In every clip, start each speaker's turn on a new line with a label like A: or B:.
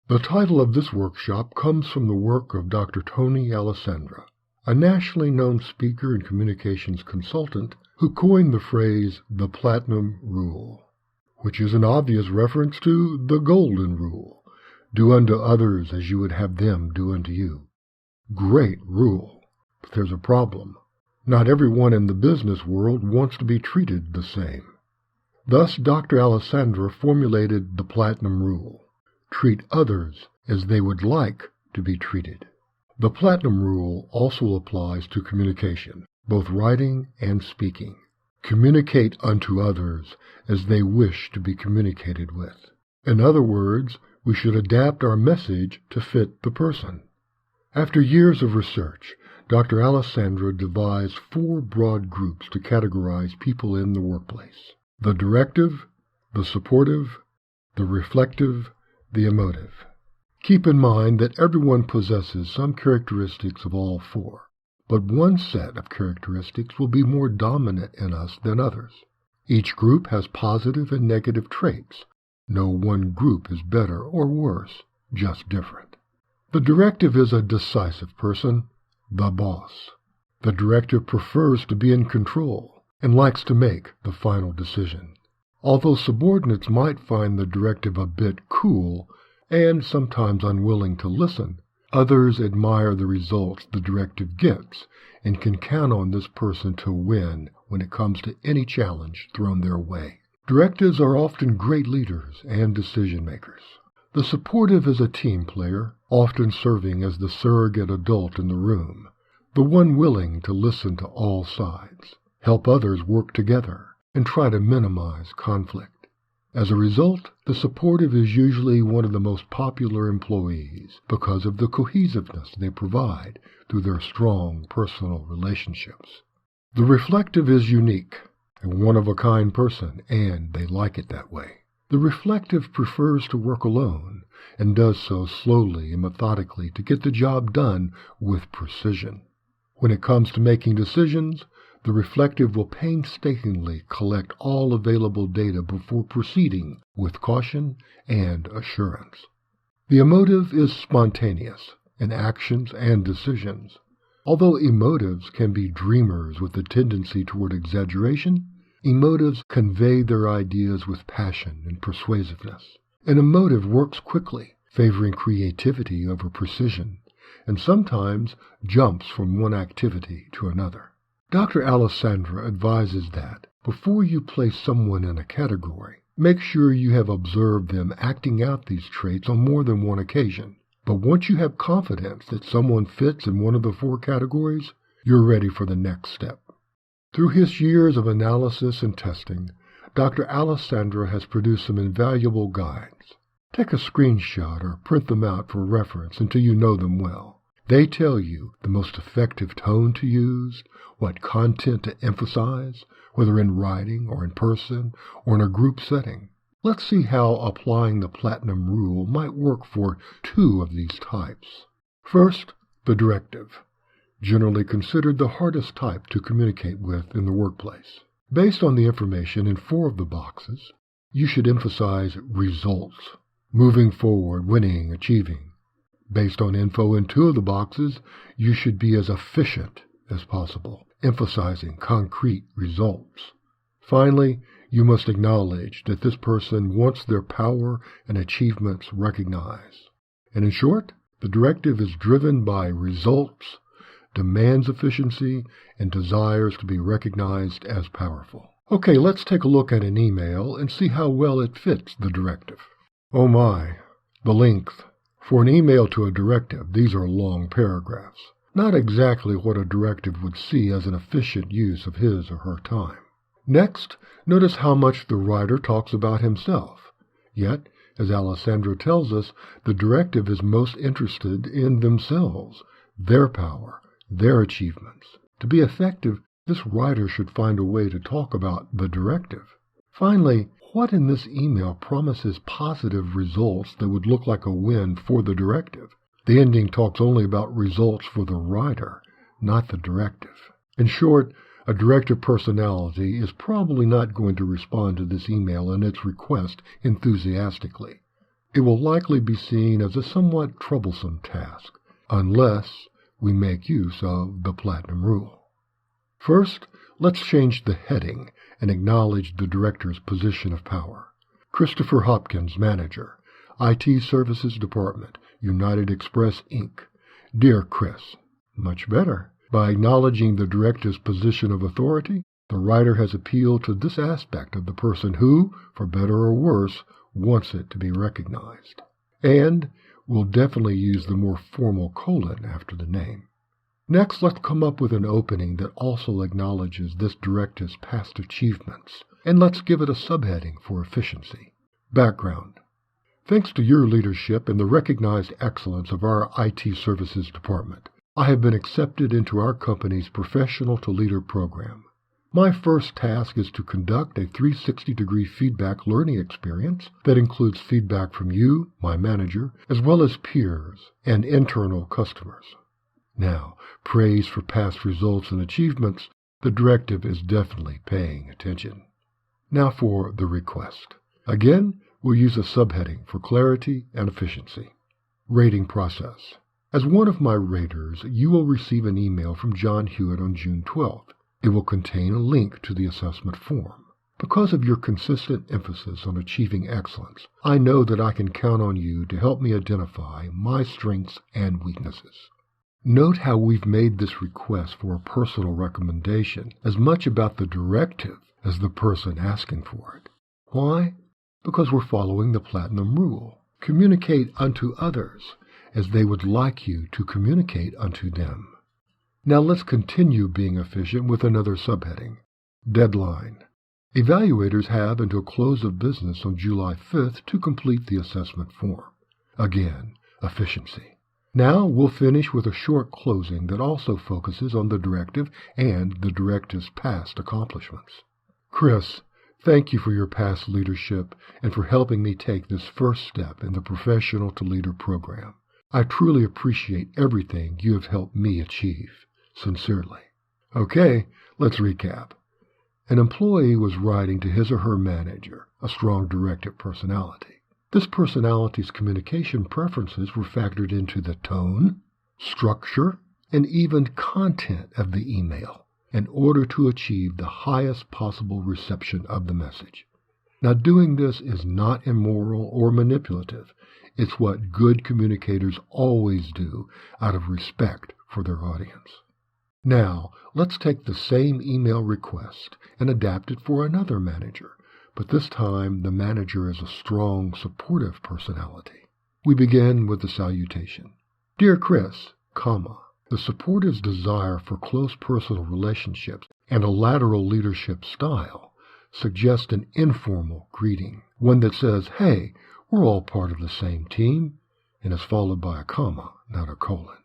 A: The title of this workshop comes from the work of Dr. Tony Alessandra, a nationally known speaker and communications consultant who coined the phrase the Platinum Rule, which is an obvious reference to the Golden Rule, do unto others as you would have them do unto you. Great rule, but there's a problem. Not everyone in the business world wants to be treated the same. Thus, Dr. Alessandra formulated the Platinum Rule. Treat others as they would like to be treated. The Platinum Rule also applies to communication, both writing and speaking. Communicate unto others as they wish to be communicated with. In other words, we should adapt our message to fit the person. After years of research, Dr. Alessandra devised 4 broad groups to categorize people in the workplace: the directive, the supportive, the reflective, the emotive. Keep in mind that everyone possesses some characteristics of all 4, but one set of characteristics will be more dominant in us than others. Each group has positive and negative traits. No one group is better or worse, just different. The directive is a decisive person, the boss. The directive prefers to be in control and likes to make the final decision. Although subordinates might find the directive a bit cool and sometimes unwilling to listen, others admire the results the directive gets and can count on this person to win when it comes to any challenge thrown their way. Directives are often great leaders and decision makers. The supportive is a team player, often serving as the surrogate adult in the room, the one willing to listen to all sides, help others work together, and try to minimize conflict. As a result, the supportive is usually one of the most popular employees because of the cohesiveness they provide through their strong personal relationships. The reflective is unique, a one-of-a-kind person, and they like it that way. The reflective prefers to work alone and does so slowly and methodically to get the job done with precision. When it comes to making decisions, the reflective will painstakingly collect all available data before proceeding with caution and assurance. The emotive is spontaneous in actions and decisions. Although emotives can be dreamers with a tendency toward exaggeration, emotives convey their ideas with passion and persuasiveness. An emotive works quickly, favoring creativity over precision, and sometimes jumps from one activity to another. Dr. Alessandra advises that, before you place someone in a category, make sure you have observed them acting out these traits on more than one occasion. But once you have confidence that someone fits in one of the 4 categories, you're ready for the next step. Through his years of analysis and testing, Dr. Alessandra has produced some invaluable guides. Take a screenshot or print them out for reference until you know them well. They tell you the most effective tone to use, what content to emphasize, whether in writing or in person or in a group setting. Let's see how applying the Platinum Rule might work for 2 of these types. First, the directive, generally considered the hardest type to communicate with in the workplace. Based on the information in 4 of the boxes, you should emphasize results, moving forward, winning, achieving. Based on info in 2 of the boxes, you should be as efficient as possible, emphasizing concrete results. Finally, you must acknowledge that this person wants their power and achievements recognized. And in short, the directive is driven by results, demands efficiency, and desires to be recognized as powerful. Okay, let's take a look at an email and see how well it fits the directive. Oh my, the length. For an email to a directive, these are long paragraphs. Not exactly what a directive would see as an efficient use of his or her time. Next, notice how much the writer talks about himself. Yet, as Alessandra tells us, the directive is most interested in themselves, their power, their achievements. To be effective, this writer should find a way to talk about the directive. Finally, what in this email promises positive results that would look like a win for the directive? The ending talks only about results for the writer, not the directive. In short, a directive personality is probably not going to respond to this email and its request enthusiastically. it will likely be seen as a somewhat troublesome task, unless we make use of the Platinum Rule. First, let's change the heading and acknowledge the director's position of power. Christopher Hopkins, Manager, IT Services Department, United Express, Inc. Dear Chris. Much better. By acknowledging the director's position of authority, the writer has appealed to this aspect of the person who, for better or worse, wants it to be recognized. And we'll definitely use the more formal colon after the name. Next, let's come up with an opening that also acknowledges this director's past achievements, and let's give it a subheading for efficiency. Background. Thanks to your leadership and the recognized excellence of our IT Services Department, I have been accepted into our company's Professional to Leader program. My first task is to conduct a 360-degree feedback learning experience that includes feedback from you, my manager, as well as peers and internal customers. Now, praise for past results and achievements, the directive is definitely paying attention. Now for the request. Again, we'll use a subheading for clarity and efficiency. Rating process. As one of my raters, you will receive an email from John Hewitt on June 12th. It will contain a link to the assessment form. Because of your consistent emphasis on achieving excellence, I know that I can count on you to help me identify my strengths and weaknesses. Note how we've made this request for a personal recommendation as much about the directive as the person asking for it. Why? Because we're following the Platinum Rule. Communicate unto others as they would like you to communicate unto them. Now let's continue being efficient with another subheading. Deadline. Evaluators have until close of business on July 5th to complete the assessment form. Again, efficiency. Now we'll finish with a short closing that also focuses on the directive and the directive's past accomplishments. Chris, thank you for your past leadership and for helping me take this first step in the Professional to Leader program. I truly appreciate everything you have helped me achieve. Sincerely. Okay, let's recap. An employee was writing to his or her manager, a strong directive personality. This personality's communication preferences were factored into the tone, structure, and even content of the email in order to achieve the highest possible reception of the message. Now, doing this is not immoral or manipulative. It's what good communicators always do out of respect for their audience. Now, let's take the same email request and adapt it for another manager, but this time the manager is a strong, supportive personality. We begin with the salutation. Dear Chris, the supportive's desire for close personal relationships and a lateral leadership style suggest an informal greeting, one that says, hey, we're all part of the same team, and is followed by a comma, not a colon.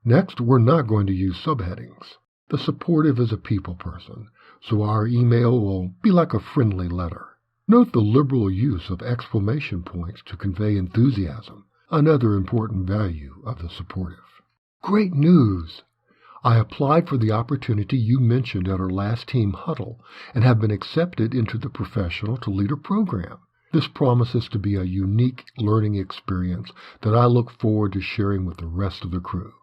A: Next, we're not going to use subheadings. The supportive is a people person, so our email will be like a friendly letter. Note the liberal use of exclamation points to convey enthusiasm, another important value of the supportive. Great news! I applied for the opportunity you mentioned at our last team huddle and have been accepted into the Professional to Leader program. This promises to be a unique learning experience that I look forward to sharing with the rest of the crew.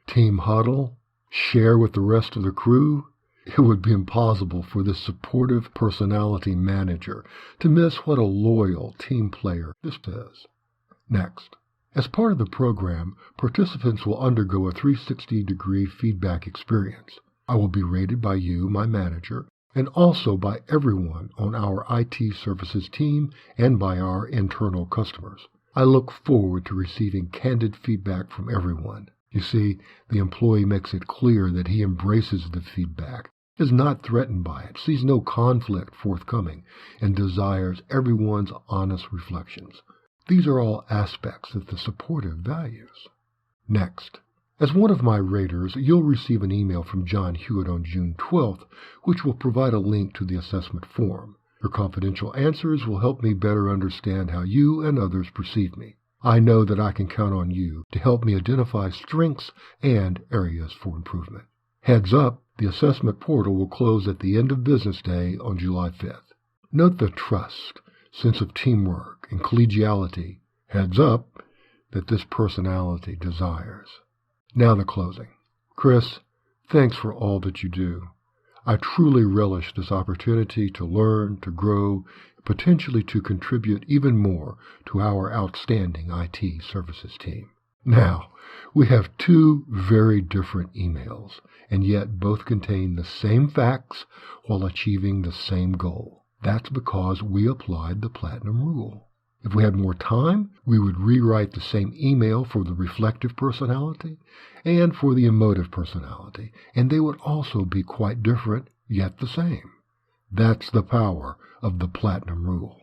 A: Team huddle? Share with the rest of the crew? It would be impossible for this supportive personality manager to miss what a loyal team player this is. Next. As part of the program, participants will undergo a 360-degree feedback experience. I will be rated by you, my manager, and also by everyone on our IT services team and by our internal customers. I look forward to receiving candid feedback from everyone. You see, the employee makes it clear that he embraces the feedback, is not threatened by it, sees no conflict forthcoming, and desires everyone's honest reflections. These are all aspects that the supportive values. Next, as one of my raters, you'll receive an email from John Hewitt on June 12th, which will provide a link to the assessment form. Your confidential answers will help me better understand how you and others perceive me. I know that I can count on you to help me identify strengths and areas for improvement. Heads up, the assessment portal will close at the end of business day on July 5th. Note the trust, sense of teamwork, and collegiality heads up that this personality desires. Now the closing. Chris, thanks for all that you do. I truly relish this opportunity to learn, to grow, potentially to contribute even more to our outstanding IT services team. Now, we have two very different emails, and yet both contain the same facts while achieving the same goal. That's because we applied the Platinum Rule. If we had more time, we would rewrite the same email for the reflective personality and for the emotive personality, and they would also be quite different, yet the same. That's the power of the Platinum Rule.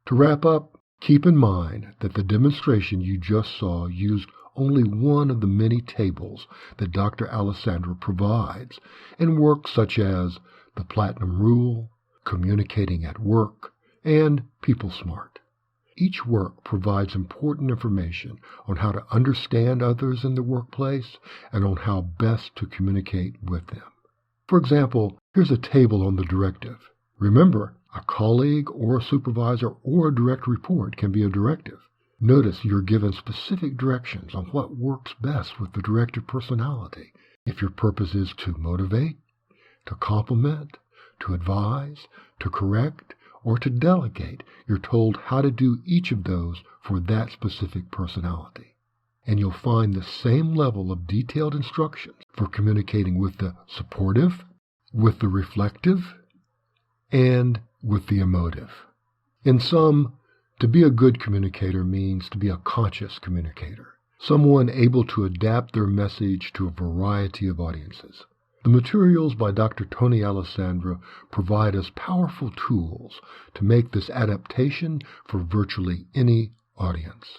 A: To wrap up, keep in mind that the demonstration you just saw used only one of the many tables that Dr. Alessandra provides in works such as the Platinum Rule, Communicating at Work, and People Smart. Each work provides important information on how to understand others in the workplace and on how best to communicate with them. For example, here's a table on the directive. Remember, a colleague or a supervisor or a direct report can be a directive. Notice you're given specific directions on what works best with the directive personality. If your purpose is to motivate, to compliment, to advise, to correct, or to delegate, you're told how to do each of those for that specific personality. And you'll find the same level of detailed instructions for communicating with the supportive, with the reflective, and with the emotive. In sum, to be a good communicator means to be a conscious communicator, someone able to adapt their message to a variety of audiences. The materials by Dr. Tony Alessandra provide us powerful tools to make this adaptation for virtually any audience.